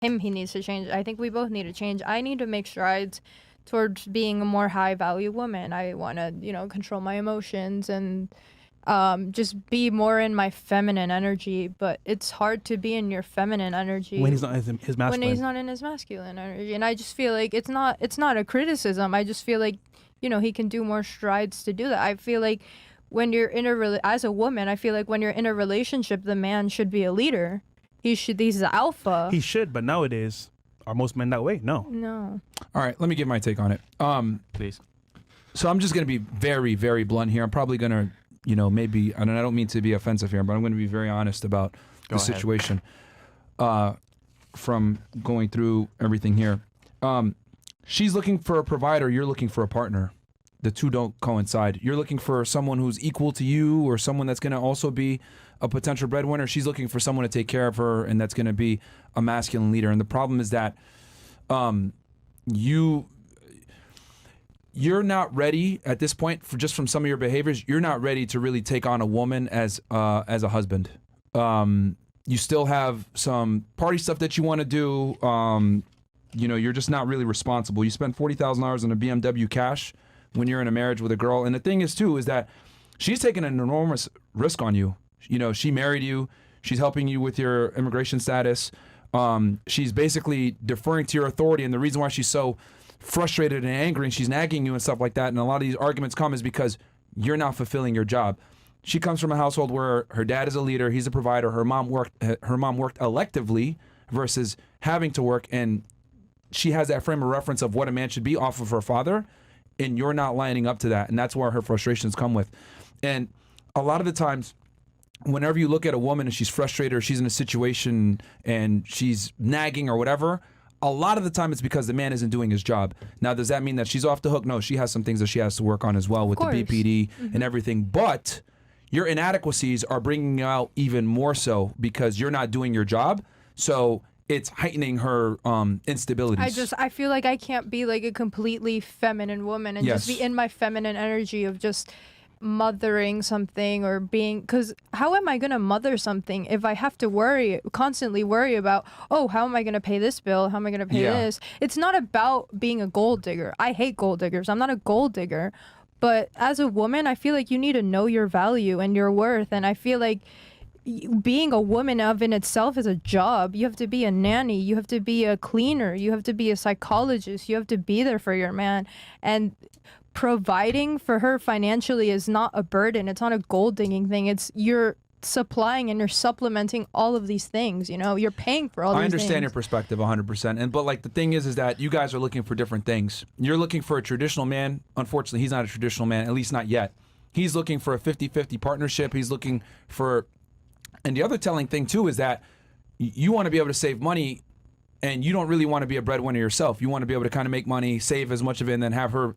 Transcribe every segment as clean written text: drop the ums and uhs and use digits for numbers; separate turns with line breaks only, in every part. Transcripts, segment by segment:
he needs to change. I think we both need to change. I need to make strides towards being a more high value woman. I want to, control my emotions and just be more in my feminine energy. But it's hard to be in your feminine energy
when he's not his masculine.
when he's not in his masculine energy. And I just feel like it's not a criticism. I just feel like, he can do more strides to do that. I feel like when you're as a woman, I feel like when you're in a relationship, the man should be a leader. He's the alpha.
He should, but nowadays, are most men that way? No.
No.
All right, let me give my take on it.
Please.
So I'm just going to be very, very blunt here. I'm probably going to, maybe, and I don't mean to be offensive here, but I'm going to be very honest about the situation from going through everything here. She's looking for a provider. You're looking for a partner. The two don't coincide. You're looking for someone who's equal to you or someone that's going to also be a potential breadwinner. She's looking for someone to take care of her and that's going to be a masculine leader. And the problem is that you're not ready at this point, from some of your behaviors, you're not ready to really take on a woman as a husband. You still have some party stuff that you want to do. You're just not really responsible. You spend $40,000 on a BMW cash when you're in a marriage with a girl. And the thing is too, is that she's taking an enormous risk on you. She married you. She's helping you with your immigration status. She's basically deferring to your authority. And the reason why she's so frustrated and angry and she's nagging you and stuff like that, and a lot of these arguments come, is because you're not fulfilling your job. She comes from a household where her dad is a leader. He's a provider. Her mom worked electively versus having to work. And she has that frame of reference of what a man should be off of her father. And you're not lining up to that. And that's where her frustrations come with. And a lot of the times, whenever you look at a woman and she's frustrated or she's in a situation and she's nagging or whatever, a lot of the time it's because the man isn't doing his job. Now, does that mean that she's off the hook? No, she has some things that she has to work on as well with the BPD and everything. But your inadequacies are bringing you out even more so because you're not doing your job. So it's heightening her instabilities.
I feel like I can't be like a completely feminine woman and just be in my feminine energy of just mothering something or being, because how am I gonna mother something if I have to constantly worry about, oh, how am I gonna pay this bill, how am I gonna pay this? It's not about being a gold digger. I hate gold diggers. I'm not a gold digger, but as a woman, I feel like you need to know your value and your worth. And I feel like being a woman of in itself is a job. You have to be a nanny, you have to be a cleaner, you have to be a psychologist, you have to be there for your man. And providing for her financially is not a burden. It's not a gold digging thing. It's you're supplying and you're supplementing all of these things. You're paying for all these things.
I understand your perspective 100%. But like the thing is that you guys are looking for different things. You're looking for a traditional man. Unfortunately, he's not a traditional man, at least not yet. He's looking for a 50-50 partnership. He's looking for, and the other telling thing too is that you want to be able to save money. And you don't really want to be a breadwinner yourself. You want to be able to kind of make money, save as much of it, and then have her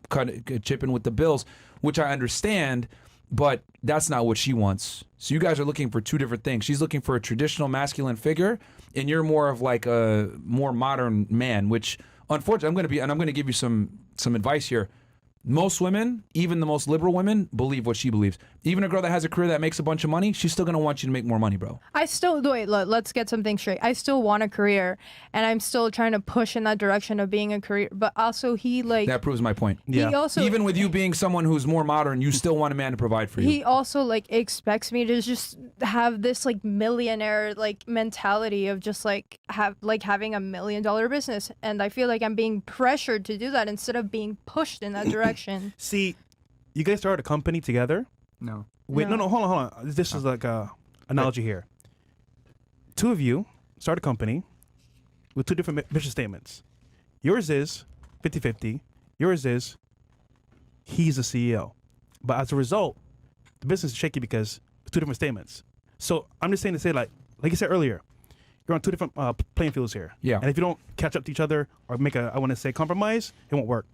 chip in with the bills, which I understand, but that's not what she wants. So you guys are looking for two different things. She's looking for a traditional masculine figure, and you're more of like a more modern man, which unfortunately I'm going to give you some advice here. Most women, even the most liberal women, believe what she believes. Even a girl that has a career that makes a bunch of money, she's still going to want you to make more money, bro.
Let's get something straight. I still want a career, and I'm still trying to push in that direction of being a career. But also, that
proves my point.
Yeah.
Even with you being someone who's more modern, you still want a man to provide for you.
He also expects me to just have this millionaire mentality of just having $1 million business, and I feel like I'm being pressured to do that instead of being pushed in that direction.
See, you guys started a company together?
No.
Wait, no, hold on. This is like a analogy here. Two of you start a company with two different mission statements. Yours is 50-50. Yours is he's the CEO. But as a result, the business is shaky because it's two different statements. So I'm just saying to say, like you said earlier, you're on two different playing fields here.
Yeah.
And if you don't catch up to each other or make compromise, it won't work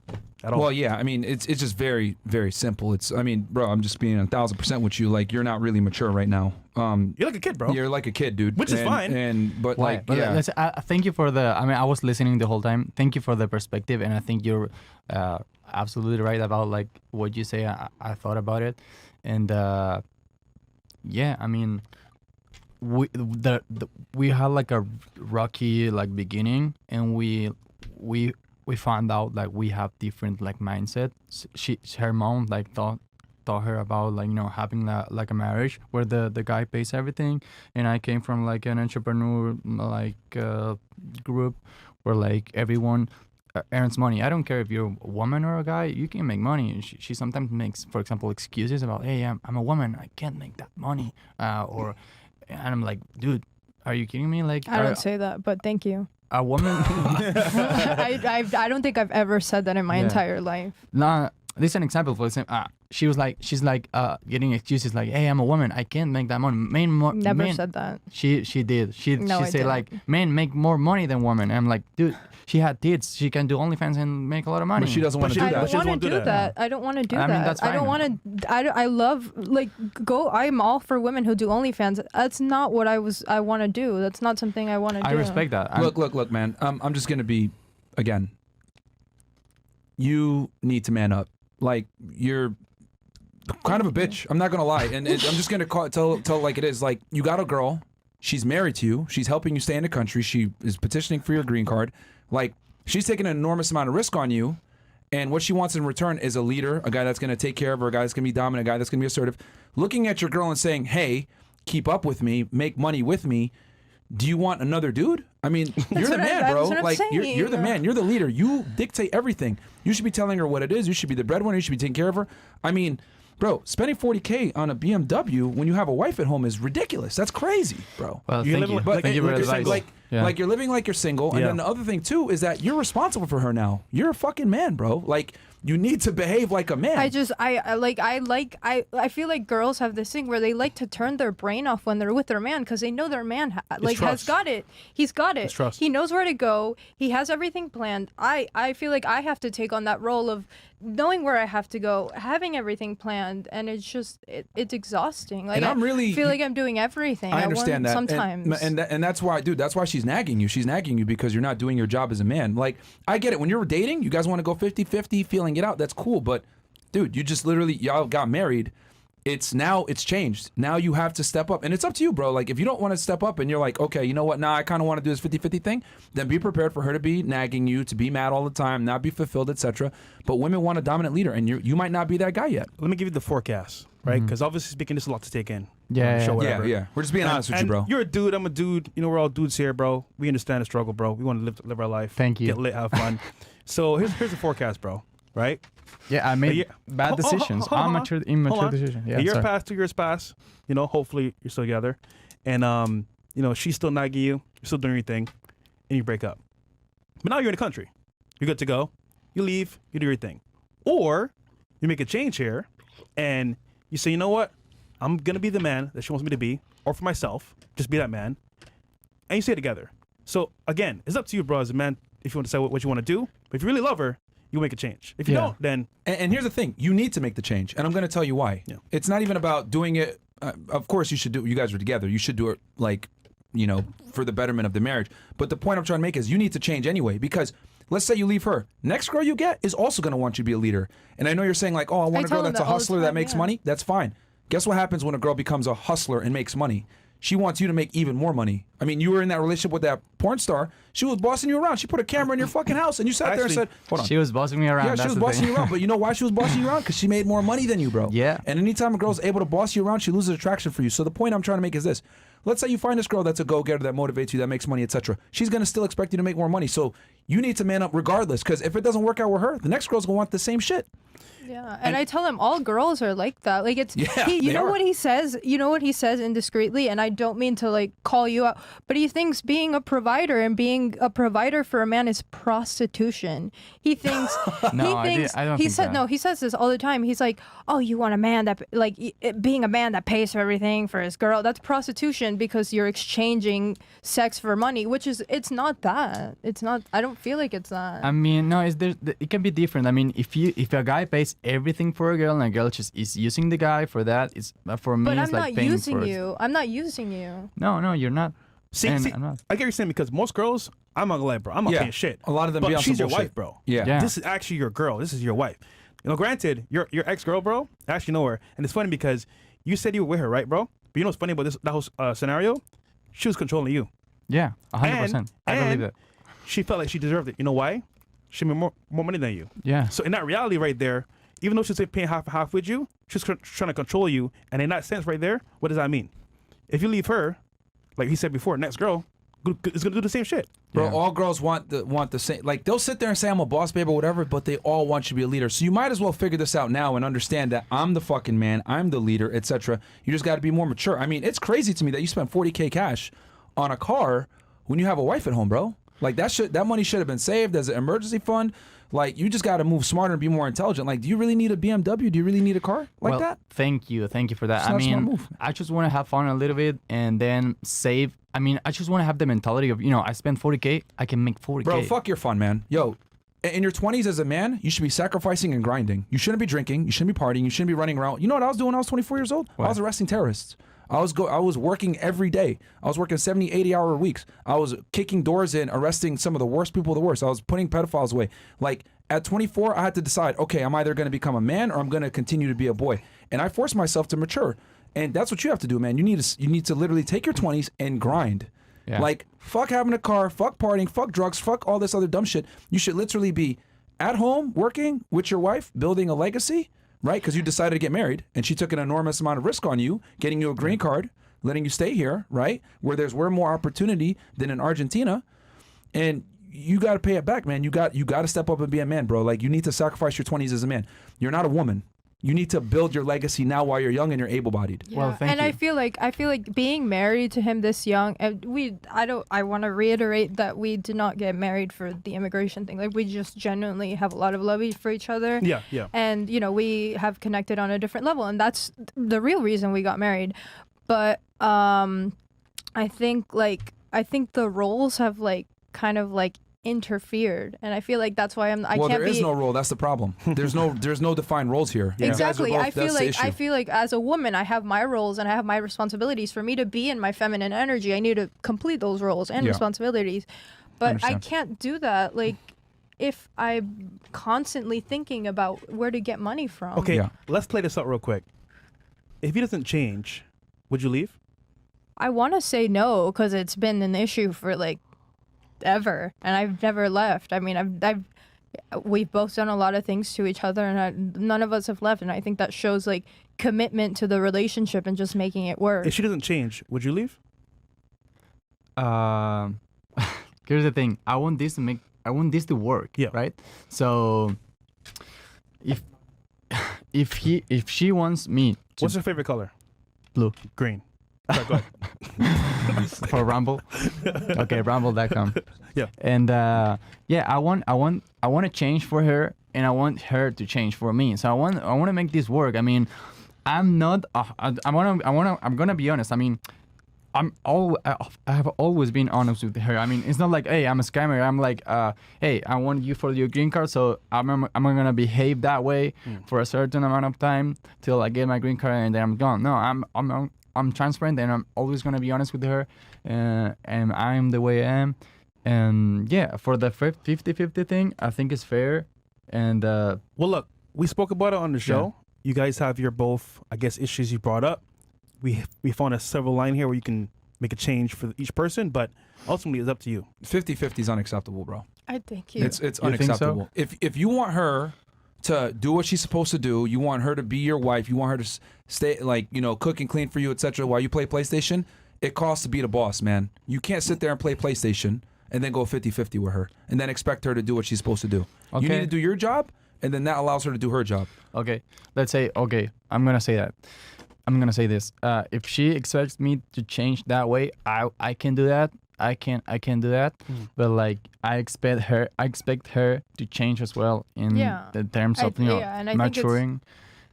at all.
Well, yeah. I mean, it's just very, very simple. Bro, I'm just being 1,000% with you. Like, you're not really mature right now.
You're like a kid, bro.
You're like a kid, dude.
Which is fine.
Thank you for the. I was listening the whole time. Thank you for the perspective, and I think you're absolutely right about what you say. I thought about it, and we had like a rocky like beginning, and we found out like we have different like mindsets. Her mom like taught her about like having like a marriage where the guy pays everything, and I came from like an entrepreneur like group where like everyone earns money. I don't care if you're a woman or a guy, you can make money. And she sometimes makes, for example, excuses about, hey, I'm a woman, I can't make that money, and I'm like, dude, are you kidding me? Like,
I don't say that, but thank you.
A woman.
I don't think I've ever said that in my entire life.
Nah, this is an example. For example, she's like getting excuses like, hey, I'm a woman, I can't make that money.
Never said that.
She did. She said like, men make more money than women. And I'm like, dude, she had kids. She can do OnlyFans and make a lot of money.
But she doesn't want to do that.
I don't want to do that. I don't want to do that.
I mean, that's fine.
I don't want to. I love I'm all for women who do OnlyFans. That's not what I want to do. That's not something I want to do.
I respect that.
Look, man. I'm just gonna be, again. You need to man up. Like, you're kind of a bitch. I'm not gonna lie, and I'm just gonna tell like it is. Like, you got a girl. She's married to you. She's helping you stay in the country. She is petitioning for your green card. Like, she's taking an enormous amount of risk on you, and what she wants in return is a leader, a guy that's gonna take care of her, a guy that's gonna be dominant, a guy that's gonna be assertive. Looking at your girl and saying, "Hey, keep up with me, make money with me." Do you want another dude? I mean, you're the man, bro. Like, you're the man. You're the leader. You dictate everything. You should be telling her what it is. You should be the breadwinner. You should be taking care of her. I mean, bro, spending $40K on a BMW when you have a wife at home is ridiculous. That's crazy, bro.
Well, thank you.
But
Thank you for advice.
like you're living like you're single. And then the other thing too is that you're responsible for her now. You're a fucking man, bro. Like, you need to behave like a man.
I feel like girls have this thing where they like to turn their brain off when they're with their man because they know their man has got it. He's got it. He knows where to go. He has everything planned. I feel like I have to take on that role of knowing where I have to go, having everything planned, and it's just it's exhausting. Like, I feel like I'm doing everything.
I understand that
sometimes,
and that's why, dude. That's why she's nagging you. She's nagging you because you're not doing your job as a man. Like, I get it. When you're dating, you guys want to go 50-50, feeling it out. That's cool. But, dude, you just literally y'all got married. It's changed. Now you have to step up, and it's up to you, bro. Like, if you don't want to step up and you're like, okay, you know what? Nah, I kind of want to do this 50-50 thing. Then be prepared for her to be nagging you, to be mad all the time, not be fulfilled, etc. But women want a dominant leader, and you might not be that guy yet.
Let me give you the forecast, right? Because obviously speaking, there's a lot to take in.
Yeah.
We're just being honest with you, bro.
You're a dude. I'm a dude. You know, we're all dudes here, bro. We understand the struggle, bro. We want to live our life.
Thank you.
Get lit, have fun. So here's the forecast, bro. Right?
Yeah, I made bad decisions. Immature decisions. Yeah,
a year passed, 2 years passed. You know, hopefully you're still together, and you know, she's still nagging you. You're still doing your thing, and you break up. But now you're in the country. You're good to go. You leave. You do your thing, or you make a change here, and you say, you know what? I'm gonna be the man that she wants me to be, or for myself, just be that man, and you stay together. So again, it's up to you, bro, as a man, if you want to decide what you want to do. But if you really love her, you make a change. If you don't, then...
And here's the thing. You need to make the change. And I'm going to tell you why. Yeah. It's not even about doing it... of course, you should do... You guys are together. You should do it, like, you know, for the betterment of the marriage. But the point I'm trying to make is you need to change anyway. Because let's say you leave her. Next girl you get is also going to want you to be a leader. And I know you're saying, like, oh, I want a girl that's a hustler that makes money. That's fine. Guess what happens when a girl becomes a hustler and makes money? She wants you to make even more money. I mean, you were in that relationship with that porn star. She was bossing you around. She put a camera in your fucking house, and you sat there and said, hold on.
She was bossing me around.
Yeah, she was bossing you around. But you know why she was bossing you around? Because she made more money than you, bro.
Yeah.
And anytime a girl's able to boss you around, she loses attraction for you. So the point I'm trying to make is this. Let's say you find this girl that's a go-getter, that motivates you, that makes money, etc. She's going to still expect you to make more money. So you need to man up regardless, because if it doesn't work out with her, the next girl's going to want the same shit.
Yeah, and I tell him all girls are like that. Like, it's you know what he says. You know what he says indiscreetly, and I don't mean to like call you out, but he thinks being a provider and being a provider for a man is prostitution. He thinks
I don't think that.
No, he says this all the time. He's like, oh, you want a man that like being a man that pays for everything for his girl. That's prostitution because you're exchanging sex for money, which is it's not that. It's not. I don't feel like it's that.
I mean, no, it can be different. I mean, if a guy pays everything for a girl and a girl just is using the guy for that, it's for me.
But
it's
I'm
like
not using you. I'm not using you.
No, you're not.
See, I get what you're saying, because most girls, I'm not gonna lie, bro, I'm not paying shit.
A lot of them,
but she's your
bullshit.
wife, bro.
Yeah.
This is actually your girl. This is your wife. You know, granted, your ex-girl, bro, I actually know her, and it's funny because you said you were with her, right, bro? But you know what's funny about that whole scenario? She was controlling you.
Yeah, 100%. I believe it.
She felt like she deserved it. You know why? She made more money than you.
Yeah.
So in that reality right there, even though she's paying half and half with you, she's trying to control you. And in that sense right there, what does that mean? If you leave her, like he said before, next girl is gonna do the same shit.
Bro,
Yeah.
all girls want the same. Like they'll sit there and say I'm a boss babe or whatever, but they all want you to be a leader. So you might as well figure this out now and understand that I'm the fucking man, I'm the leader, etc. You just got to be more mature. I mean, it's crazy to me that you spent $40K cash on a car when you have a wife at home, bro. Like that money should have been saved as an emergency fund. Like you just got to move smarter and be more intelligent. Like, do you really need a BMW? Do you really need a car like
Well,
that?
thank you for that.
It's
I
not a smart
mean,
move.
I just want to have fun a little bit and then save. I mean, I just want to have the mentality of, I spend 40K, I can make 40K.
Bro, fuck your fun, man. Yo, in your 20s as a man, you should be sacrificing and grinding. You shouldn't be drinking. You shouldn't be partying. You shouldn't be running around. You know what I was doing when I was 24 years old?
What?
I was arresting terrorists. I was working every day. I was working 70, 80-hour weeks. I was kicking doors in, arresting some of the worst people of the worst. I was putting pedophiles away. Like, at 24, I had to decide, okay, I'm either going to become a man or I'm going to continue to be a boy. And I forced myself to mature. And that's what you have to do, man. You need to literally take your 20s and grind.
Yeah.
Like, fuck having a car, fuck partying, fuck drugs, fuck all this other dumb shit. You should literally be at home, working with your wife, building a legacy, right? Because you decided to get married, and she took an enormous amount of risk on you, getting you a green card, letting you stay here, right? Where there's more opportunity than in Argentina. And you got to pay it back, man. You got to step up and be a man, bro. Like, you need to sacrifice your 20s as a man. You're not a woman. You need to build your legacy now while you're young and you're able-bodied.
Yeah.
Well, thank
and
you.
I feel like being married to him this young, I want to reiterate that we did not get married for the immigration thing. Like, we just genuinely have a lot of love for each other.
Yeah, yeah.
And we have connected on a different level, and that's the real reason we got married. But I think the roles have kind of interfered, and I feel like that's why I
Well,
can't
there is
be
no role. That's the problem. There's no defined roles here. You guys are
exactly.
both-
I feel
that's the
like
issue.
as a woman, I have my roles and I have my responsibilities. For me to be in my feminine energy, I need to complete those roles and
Yeah.
responsibilities. But I
Understand.
can't do that if I'm constantly thinking about where to get money from.
Okay,
Yeah.
let's play this out real quick. If he doesn't change, would you leave?
I want to say no because it's been an issue for ever, and I've never left. I mean, we've both done a lot of things to each other, and none of us have left. And I think that shows commitment to the relationship and just making it work.
If she doesn't change, would you leave?
Here's the thing. I want this to work.
Yeah.
Right. So, if she wants me to
What's your favorite color?
blue
Green. Sorry, go ahead.
for Rumble, okay, Rumble.com.
Yeah.
And I want to change for her, and I want her to change for me. So I want to make this work. I mean, I'm gonna be honest. I mean, I have always been honest with her. I mean, it's not like, hey, I'm a scammer. I'm like, hey, I want you for your green card, so I'm gonna behave that way for a certain amount of time till I get my green card, and then I'm gone. No, I'm transparent, and I'm always gonna be honest with her, and I'm the way I am. And yeah, for the 50-50 thing, I think it's fair. And
Well, look, we spoke about it on the show. You guys have your both, I guess, issues you brought up. We found a several line here where you can make a change for each person, but ultimately it's up to you.
50-50 is unexacceptable, bro.
I thank you.
It's
You think so?
unacceptable. If you want her to do what she's supposed to do, you want her to be your wife, you want her to stay cook and clean for you, etc. while you play PlayStation, it costs to be the boss, man. You can't sit there and play PlayStation and then go 50-50 with her and then expect her to do what she's supposed to do.
Okay.
You need to do your job, and then that allows her to do her job.
okay, let's say, okay, I'm gonna say that. I'm gonna say this. If she expects me to change that way, I can do that. I can do that. But I expect her to change as well in the terms of
and I think it's-
maturing,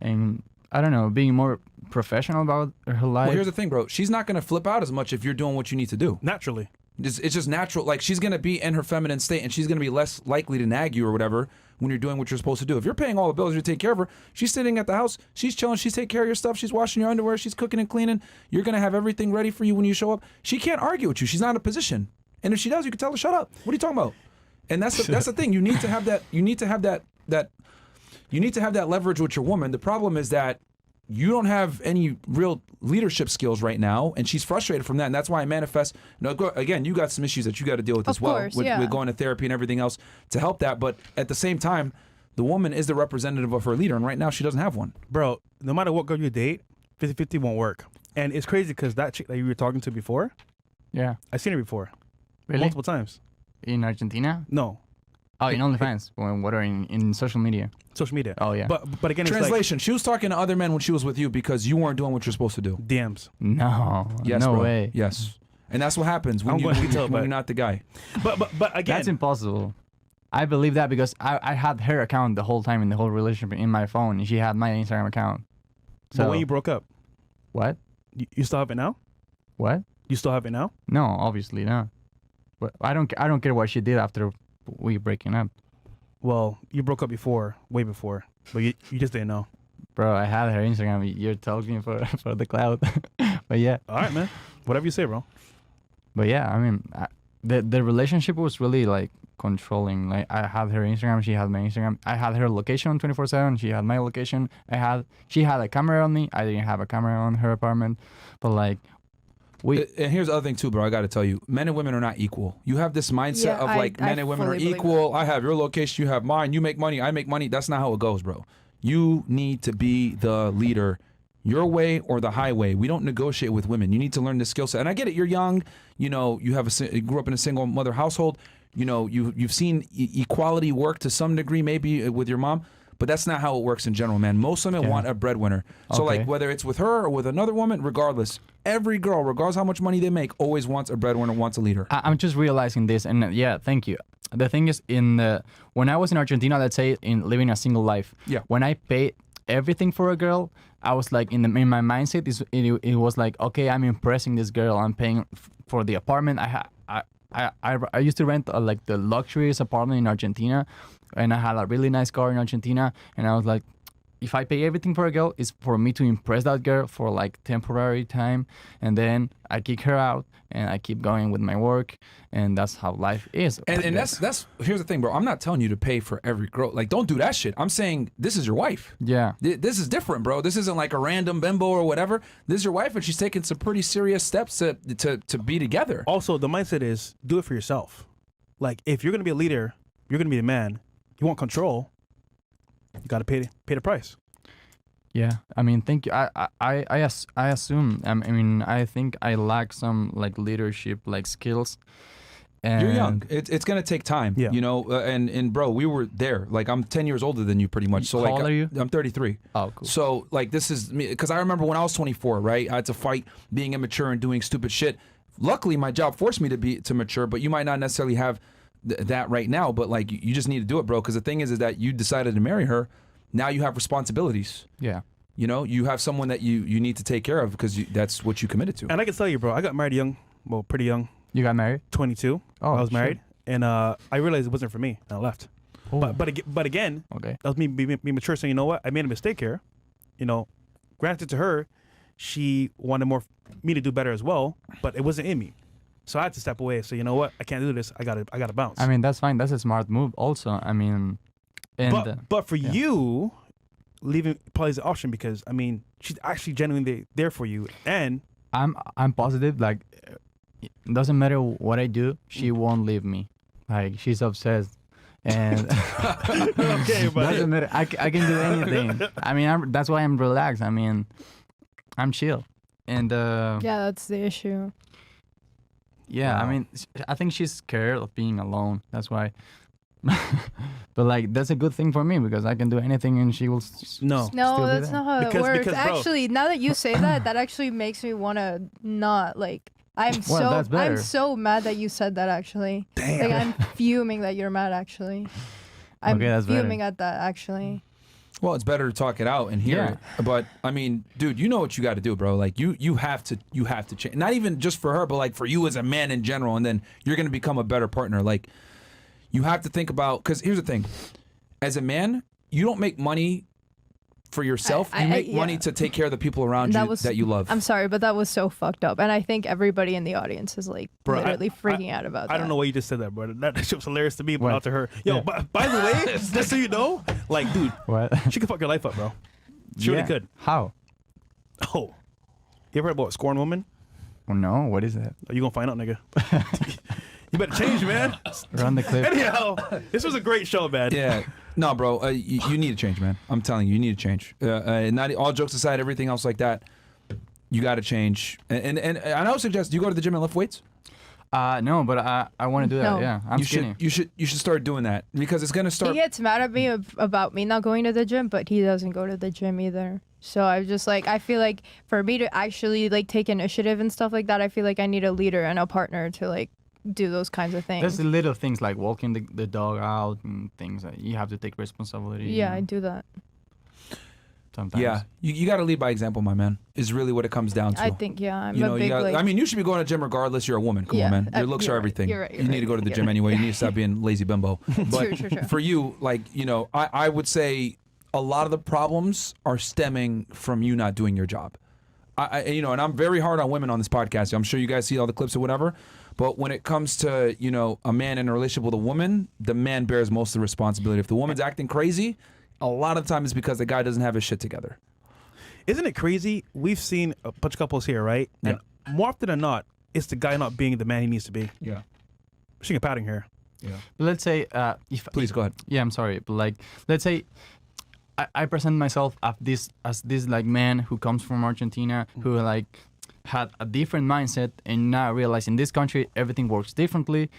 and I don't know, being more professional about her life.
Well, here's the thing, bro. She's not going to flip out as much if you're doing what you need to do.
Naturally.
It's just natural. Like, she's going to be in her feminine state, and she's going to be less likely to nag you or whatever when you're doing what you're supposed to do. If you're paying all the bills, you take care of her. She's sitting at the house. She's chilling. She's taking care of your stuff. She's washing your underwear. She's cooking and cleaning. You're going to have everything ready for you when you show up. She can't argue with you. She's not in a position. And if she does, you can tell her, shut up. What are you talking about? And that's the thing. You need to have that. You need to have that leverage with your woman. The problem is that you don't have any real leadership skills right now, and she's frustrated from that, and that's why I manifest. Again, you got some issues that you got to deal with as well,
course,
with going to therapy and everything else to help that. But at the same time, the woman is the representative of her leader, and right now she doesn't have one.
Bro, no matter what girl you date, 50-50 won't work. And it's crazy because that chick that you were talking to before,
Yeah.
I've seen her before.
Really?
Multiple times.
In Argentina?
No.
Oh, in OnlyFans. What are in social media?
Social media.
Oh, yeah.
But again,
Translation: she was talking to other men when she was with you because you weren't doing what you're supposed to do.
it's like DMs.
No.
Yes,
no
bro.
way.
Yes, and that's what happens when,
I'm going to detail,
when
but-
you're not the guy.
But again,
That's impossible. I believe that because I had her account the whole time in the whole relationship in my phone, and she had my Instagram account. So
but when you broke up,
what?
you still have it now?
What?
You still have it now?
No, obviously not. But I don't care what she did after we breaking up,
Well, you broke up before, way before, but you just didn't know.
bro. I had her Instagram. You're talking for the cloud, but yeah,
All right, man. Whatever you say, bro.
but yeah. I mean, the relationship was really like controlling. Like I had her Instagram, she had my Instagram. I had her location 24/7. She had my location. She had a camera on me. I didn't have a camera on her apartment, but like.
And here's the other thing too, bro. I got to tell you, men and women are not equal. You have this mindset
Yeah,
of like men and women are
fully believe
equal. I have your location, you have mine. You make money, I make money. That's not how it goes, bro. You need to be the leader, your way or the highway. We don't negotiate with women. You need to learn this skill set. And I get it. You're young. You know, you grew up in a single mother household. You know, you've seen equality work to some degree, maybe with your mom. But that's not how it works in general, man. Most women want a breadwinner. So,
Okay.
like, whether it's with her or with another woman, regardless, every girl, regardless how much money they make, always wants a breadwinner, wants a leader.
I'm just realizing this, and yeah, thank you. The thing is, when I was in Argentina, let's say in living a single life,
Yeah.
when I paid everything for a girl, I was like in my mindset it was like, okay, I'm impressing this girl. I'm paying for the apartment. I used to rent like the luxurious apartment in Argentina, and I had a really nice car in Argentina, and I was like, if I pay everything for a girl, it's for me to impress that girl for like temporary time, and then I kick her out and I keep going with my work, and that's how life is.
And that's here's the thing, bro. I'm not telling you to pay for every girl. Like, don't do that shit. I'm saying this is your wife.
yeah.
This is different, bro. This isn't like a random bimbo or whatever. This is your wife, and she's taking some pretty serious steps to be together.
Also, the mindset is do it for yourself. Like, if you're gonna be a leader, you're gonna be the man. You want control. You gotta pay the price.
Yeah, I mean, thank you. I assume. I mean, I think I lack some like leadership like skills. And
You're young. It's gonna take time.
Yeah.
You know, and bro, we were there. Like, I'm 10 years older than you, pretty much. So
How
like,
old are you?
I'm 33.
Oh, cool.
So like, this is me, because I remember when I was 24, right? I had to fight being immature and doing stupid shit. Luckily, my job forced me to mature, but you might not necessarily have that right now. But like, you just need to do it, bro. Because the thing is that you decided to marry her. Now you have responsibilities.
Yeah.
You know, you have someone that you need to take care of because that's what you committed to.
And I can tell you, bro, I got married young. Well, pretty young.
You got married?
22.
Oh,
I was
shit.
married, and I realized it wasn't for me, and I left.
Oh.
But again,
Okay.
that was me being mature, saying, you know what, I made a mistake here. You know, granted to her, she wanted me to do better as well, but it wasn't in me. So I had to step away. So you know what, I can't do this. I gotta bounce.
I mean, that's fine. That's a smart move, also. I mean, and
but for
yeah.
you, leaving probably is the option because I mean she's actually genuinely there for you, and
I'm positive. Like, it doesn't matter what I do, she won't leave me. Like, she's obsessed, and
okay, but
doesn't matter. I can do anything. I mean, that's why I'm relaxed. I mean, I'm chill, and
Yeah, that's the issue.
yeah.
Wow.
I mean, I think she's scared of being alone. That's why. But like, that's a good thing for me because I can do anything and she will.
no.
Still
No,
be
that's
there.
not how it
Because-
works.
because, bro-
Actually, now that you say that, that actually makes me want to not like.
that's better.
I'm so mad that you said that. Actually,
Damn.
like I'm fuming that you're mad. Actually, I'm
Okay, that's better.
fuming at that. Actually,
Well, it's better to talk it out and hear
Yeah.
it. But I mean, dude, you know what you got to do, bro. Like, you have to change. Not even just for her, but like for you as a man in general. And then you're gonna become a better partner. Like, you have to think about, because here's the thing: as a man, you don't make money for yourself. You make money
yeah.
to take care of the people around you that you love.
I'm sorry, but that was so fucked up, and I think everybody in the audience is like
Bro,
literally freaking out about that.
I don't know why you just said that, bro. That shit was hilarious to me, but
What?
not to her. Yo,
Yeah.
by the way, just so you know, like, dude,
What?
she could fuck your life up, bro. She really
Yeah.
could.
How?
Oh, you ever heard about scorn woman?
Oh, no, what is that?
Oh, you gonna find out, nigga. You better change, man.
Run the clip.
Anyhow, this was a great show, man.
Yeah. No, bro, you need to change, man. I'm telling you, you need to change. Not all jokes aside, everything else like that, you got to change. And I would suggest, do you go to the gym and lift weights?
No, but I want to do that.
No.
Yeah, I'm skinny.
You should start doing that because it's gonna start.
He gets mad at me about me not going to the gym, but he doesn't go to the gym either. So I'm just like, I feel like for me to actually like take initiative and stuff like that, I feel like I need a leader and a partner to like do those kinds of things.
There's the little things like walking the dog out and things that you have to take responsibility.
Yeah, I do that.
Sometimes.
Yeah, you got to lead by example, my man. Is really what it comes down to.
I think I'm
you know,
a big like.
I mean, you should be going to the gym regardless. You're a woman. Come on, man. Your looks
you're
are
right,
everything.
you're right,
you need to go to the gym anyway. You need to stop being lazy bimbo. But
True.
for you, like, you know, I would say a lot of the problems are stemming from you not doing your job. You know, and I'm very hard on women on this podcast. I'm sure you guys see all the clips or whatever. But when it comes to, you know, a man in a relationship with a woman, the man bears most of the responsibility. If the woman's acting crazy, a lot of the time it's because the guy doesn't have his shit together.
Isn't it crazy? We've seen a bunch of couples here, right?
Yeah.
And more often than not, it's the guy not being the man he needs to be.
Yeah.
I'm seeing a pattern here.
Yeah.
Let's say
Please go ahead.
Yeah, I'm sorry, but like let's say I present myself as this like man who comes from Argentina who like had a different mindset and now realize in this country everything works differently.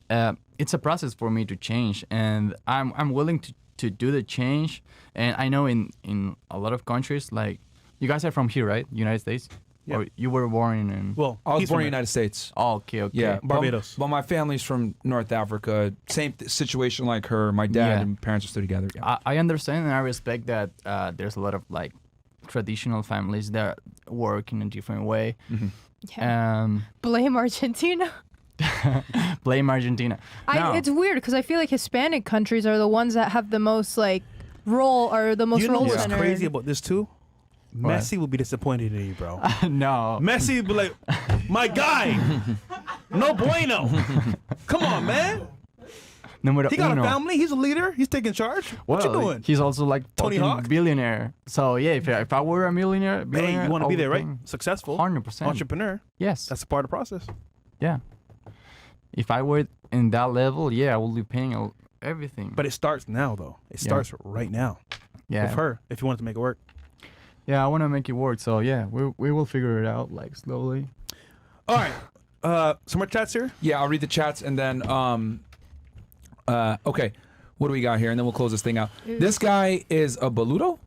It's a process for me to change, and I'm willing to do the change. And I know in a lot of countries, like you guys are from here, right? United States.
Yeah.
Or you were born in.
Well,
I was
he's
born
from
in the United States.
Oh, okay.
Yeah,
Barbados.
But my family's from North Africa. Same situation like her. My dad
Yeah.
and parents are still together. Yeah.
I understand and I respect that there's a lot of like traditional families that work in a different way.
Yeah. Blame Argentina.
Blame Argentina. No.
It's weird because I feel like Hispanic countries are the ones that have the most like role or the most
You know
role
what's
centered.
crazy about this too?
What?
Messi will be disappointed in you, bro.
No.
Messi will be like, my guy, no bueno. Come on, man.
Numero
He got
uno.
a family. He's a leader. He's taking charge. What you
Well,
doing?
He's also like
Tony
fucking
Hawk?
billionaire. So yeah, if I were a millionaire,
Hey, you want to
I
be
would
there, right?
think
Successful
100%.
entrepreneur.
Yes.
That's a part of the process.
Yeah. If I were in that level, yeah, I would be paying everything.
But it starts now, though. It starts right now
yeah,
with her. If you want it to make it work.
yeah, I want to make it work. So yeah, we will figure it out like slowly.
All right. Some more chats here.
Yeah, I'll read the chats and then okay. What do we got here? And then we'll close this thing out. This guy is a boludo?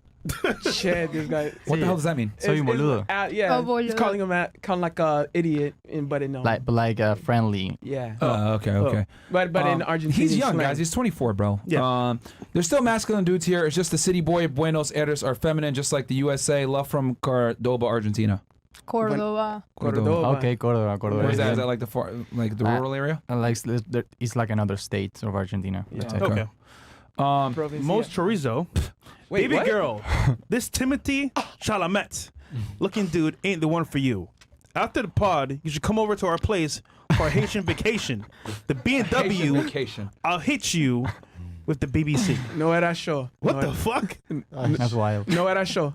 Shit, this guy.
What the hell does that mean?
So you boludo.
Yeah,
Oh, boludo.
he's calling him kind of like a idiot, but in
Like friendly.
yeah.
Okay.
But in Argentina,
He's young, guys. He's 24, bro.
Yeah.
There's still masculine dudes here. It's just the city boy Buenos Aires are feminine, just like the USA. Love from Cordoba, Argentina.
Cordoba.
Cordoba.
Okay, Córdoba.
Where's that?
Yeah.
Is that like the rural area?
Like it's like another state of Argentina.
Yeah.
Let's say.
Okay.
Provincia.
Most chorizo.
Wait,
Baby
what?
girl. This Timothy Chalamet looking dude ain't the one for you. After the pod, you should come over to our place for a Haitian vacation. The
Haitian
B&W,
vacation.
I'll hit you with the BBC.
No era show.
What the fuck?
That's wild.
No era show.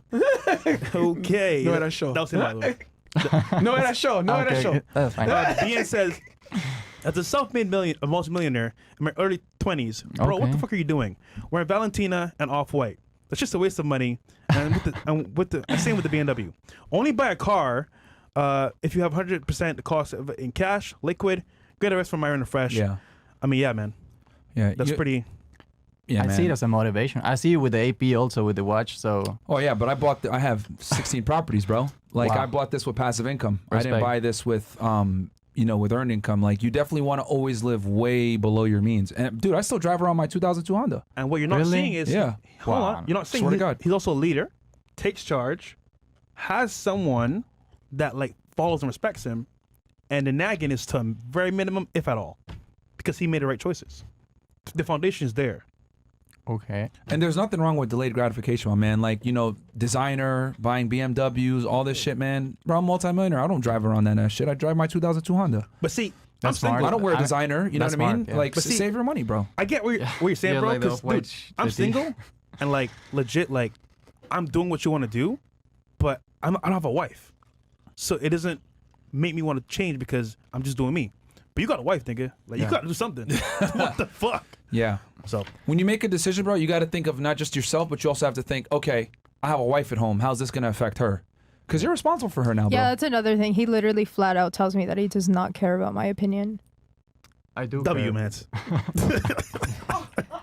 Okay.
No era show.
That was it, by the way.
No era show. No era show.
That's fine.
BN says, as a self-made multi-millionaire in my early 20s, bro, what the
Okay.
fuck are you doing? Wearing Valentina and Off-White. That's just a waste of money. And same with the BMW. Only buy a car if you have 100% the cost of it in cash, liquid. Great advice from Myron and Fresh.
Yeah.
I mean, yeah, man.
Yeah.
That's pretty.
Yeah,
I
man.
see it as a motivation. I see it with the AP also with the watch. So
Oh yeah, but I have 16 properties, bro. Like
Wow.
I bought this with passive income. I didn't
Respect.
buy this with with earned income. Like you definitely want to always live way below your means. And dude, I still drive around my 2002 Honda.
And what you're not
Really?
seeing is,
Yeah.
hold
Wow.
on, you're not seeing
Swear to God.
he's also a leader, takes charge, has someone that like follows and respects him, and the nagging is to a very minimum, if at all, because he made the right choices. The foundation is there.
okay.
And there's nothing wrong with delayed gratification, my man. Like, designer, buying BMWs, all this shit, man. Bro, I'm multi-millionaire. I don't drive around that shit. I drive my 2002 Honda.
But see,
That's
I'm single.
smart.
I don't wear
I-
designer, you know what
that's
I mean?
smart, yeah.
Like,
But see-
save your money, bro.
I get where you're saying,
Yeah,
bro.
like the
Because
white
I'm
the thing.
single, and like legit, like I'm doing what you want to do, but I don't have a wife, so it doesn't make me want to change because I'm just doing me. But you got a wife, nigga. Like you got to do something. What the fuck?
Yeah.
So
when you make a decision, bro, you got to think of not just yourself, but you also have to think, okay, I have a wife at home. How's this going to affect her? Because you're responsible for her now, bro.
Yeah, that's another thing. He literally flat out tells me that he does not care about my opinion.
I do.
W,
care.
man.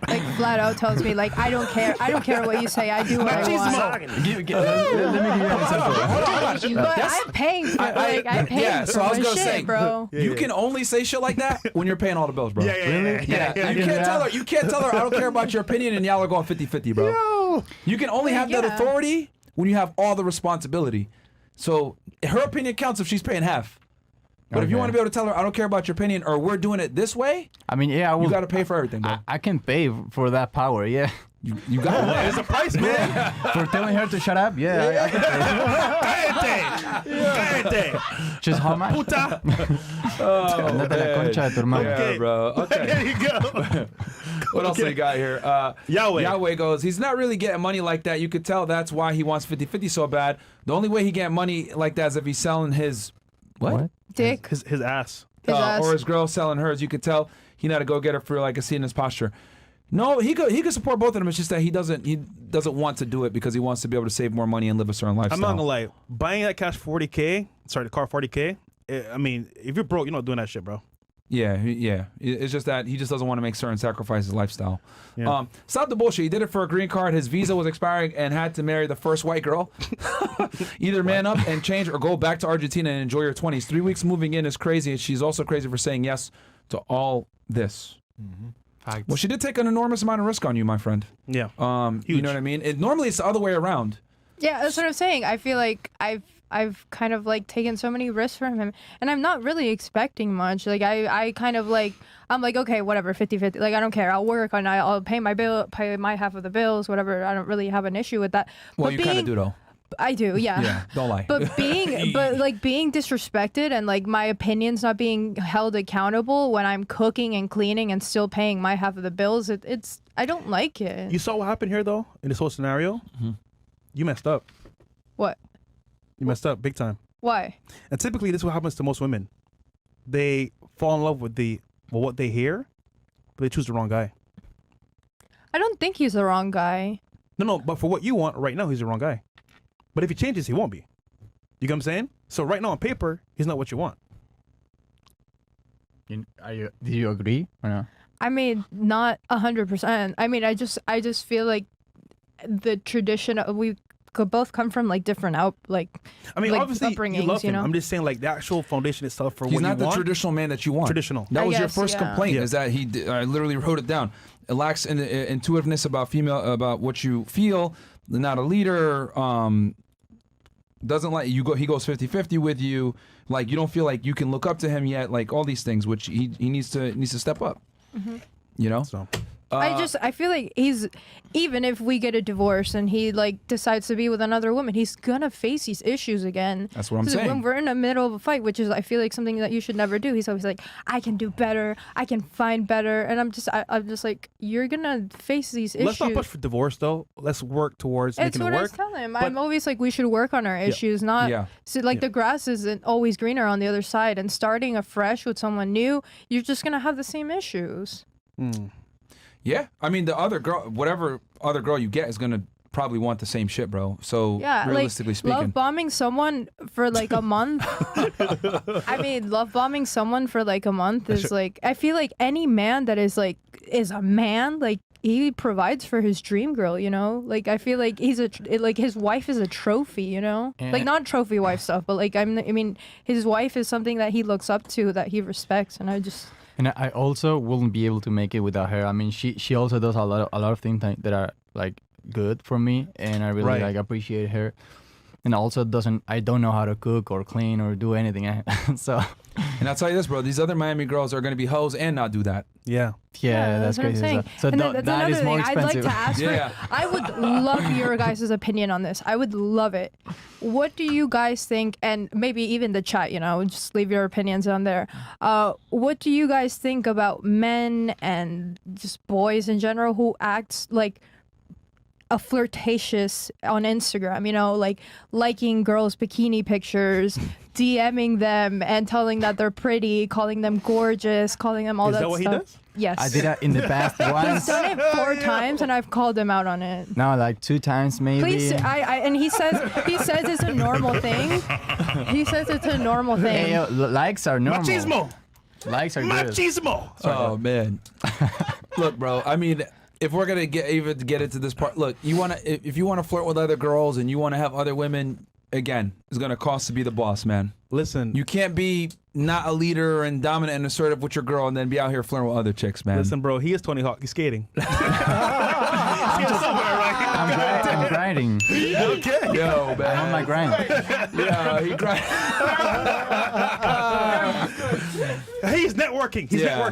Like flat out tells me like I don't care. I don't care what you say. I do what I want.
Let me give you an example.
But I'm paying for I'm paying for
so I was
my
gonna
shit,
say,
bro.
you can only say shit like that when you're paying all the bills, bro.
Yeah.
You can't tell her. You can't tell her I don't care about your opinion, and y'all are going 50-50, bro.
Yo.
You can only have that authority when you have all the responsibility. So her opinion counts if she's paying half. But if you want to be able to tell her I don't care about your opinion or we're doing it this way,
I mean, yeah,
you got to pay for everything, bro.
I can pay for that power, yeah.
You got it.
There's a price, man.
For telling her to shut up, yeah. I can pay. Just how much?
Puta.
Andate la concha de tu hermano.
Yeah, bro. Okay.
There you go.
What else we got here? Yahweh goes, he's not really getting money like that. You could tell that's why he wants 50-50 so bad. The only way he get money like that is if he's selling his what?
Dick.
His ass.
His ass.
Or his girl selling hers. You could tell he not a go-getter for like a seat in his posture. No, he could support both of them. It's just that he doesn't want to do it because he wants to be able to save more money and live a certain lifestyle.
I'm not gonna lie. Buying that cash 40K, sorry, the car 40K. I mean, if you're broke, you're not doing that shit, bro.
Yeah. It's just that he just doesn't want to make certain sacrifices lifestyle.
Yeah.
Stop the bullshit. He did it for a green card. His visa was expiring and had to marry the first white girl. Either man up and change or go back to Argentina and enjoy your 20s. 3 weeks moving in is crazy. And she's also crazy for saying yes to all this.
Mm-hmm.
Well, she did take an enormous amount of risk on you, my friend.
Yeah.
You know what I mean? Normally it's the other way around.
Yeah, that's what I'm saying. I feel like I've kind of like taken so many risks from him, and I'm not really expecting much. Like I kind of like I'm like, okay, whatever, 50-50. Like I don't care. I'll work and I'll pay my half of the bills, whatever. I don't really have an issue with that.
Well,
but
you kind of do though.
I do, yeah.
Yeah, don't lie.
But being disrespected and like my opinions not being held accountable when I'm cooking and cleaning and still paying my half of the bills, it's I don't like it.
You saw what happened here though in this whole scenario.
Mm-hmm.
You messed up.
What?
You messed up big time.
Why?
And typically, this is what happens to most women. They fall in love with what they hear, but they choose the wrong guy.
I don't think he's the wrong guy.
No, but for what you want right now, he's the wrong guy. But if he changes, he won't be. You get what I'm saying? So right now on paper, he's not what you want.
Do you agree or no?
I mean, not 100%. I mean, I just feel like the tradition of, we could both come from like different
obviously
upbringings,
you love him.
you know?
I'm just saying like the actual foundation itself for
He's
what you
not the
want.
traditional man that you want.
Traditional.
That
I
was your
guess,
first
yeah.
complaint.
Yeah.
Is that I literally wrote it down. It lacks intuitiveness about what you feel. Not a leader. Doesn't like you go. He goes 50-50 with you. Like you don't feel like you can look up to him yet. Like all these things, which he needs to step up.
Mm-hmm.
You know.
So
I feel like even if we get a divorce and he like decides to be with another woman, he's gonna face these issues again.
That's what I'm
'Cause
saying.
When we're in the middle of a fight, which is I feel like something that you should never do, he's always like, I can do better, I can find better, and I'm just like, you're gonna face these issues.
let's not push for divorce though. Let's work towards
It's
making
what
it
I
work.
was telling him.
But-
I'm always like, we should work on our issues, not
Yeah.
so like the grass isn't always greener on the other side. And starting afresh with someone new, you're just gonna have the same issues.
Yeah, I mean the other girl, whatever other girl you get, is gonna probably want the same shit, bro. So
Yeah,
realistically
like
speaking,
love bombing someone for like a month. I mean, love bombing someone for like a month is like, I feel like any man that is a man, like he provides for his dream girl, you know? Like I feel like like his wife is a trophy, you know? Like not trophy wife stuff, but like I mean his wife is something that he looks up to, that he respects, and
And I also wouldn't be able to make it without her. I mean, she also does a lot of things that are like good for me, and I really
Right.
like appreciate her. And also I don't know how to cook or clean or do anything. So
and I'll tell you this, bro. These other Miami girls are gonna be hoes and not do that.
Yeah.
yeah, that's
what I'm
crazy.
saying.
So
And that's
that
another
is more
thing. I'd like
expensive.
to ask
Yeah.
for, I would love your guys' opinion on this. I would love it. What do you guys think, and maybe even the chat, you know, just leave your opinions on there. What do you guys think about men and just boys in general who act like a flirtatious on Instagram, you know, like liking girls' bikini pictures, DMing them and telling that they're pretty, calling them gorgeous, calling them all
Is
that
that what
stuff.
he does?
Yes.
I did that in the past
He's
once.
done it 4 times and I've called him out on it.
No, like 2 times maybe.
Please, and he says it's a normal thing. He says it's a normal thing.
Hey, likes are normal.
Machismo.
Likes are good.
Machismo.
Oh man. Look, bro. I mean, if we're gonna get into this part, look, if you wanna flirt with other girls and you wanna have other women, again, it's gonna cost to be the boss, man.
Listen.
You can't be not a leader and dominant and assertive with your girl and then be out here flirting with other chicks, man.
Listen, bro. He is Tony Hawk. He's skating.
I'm grinding.
Okay.
Yo, man.
I'm on my grind.
Yeah, he grind.
He's networking. He's
Yeah.
networking.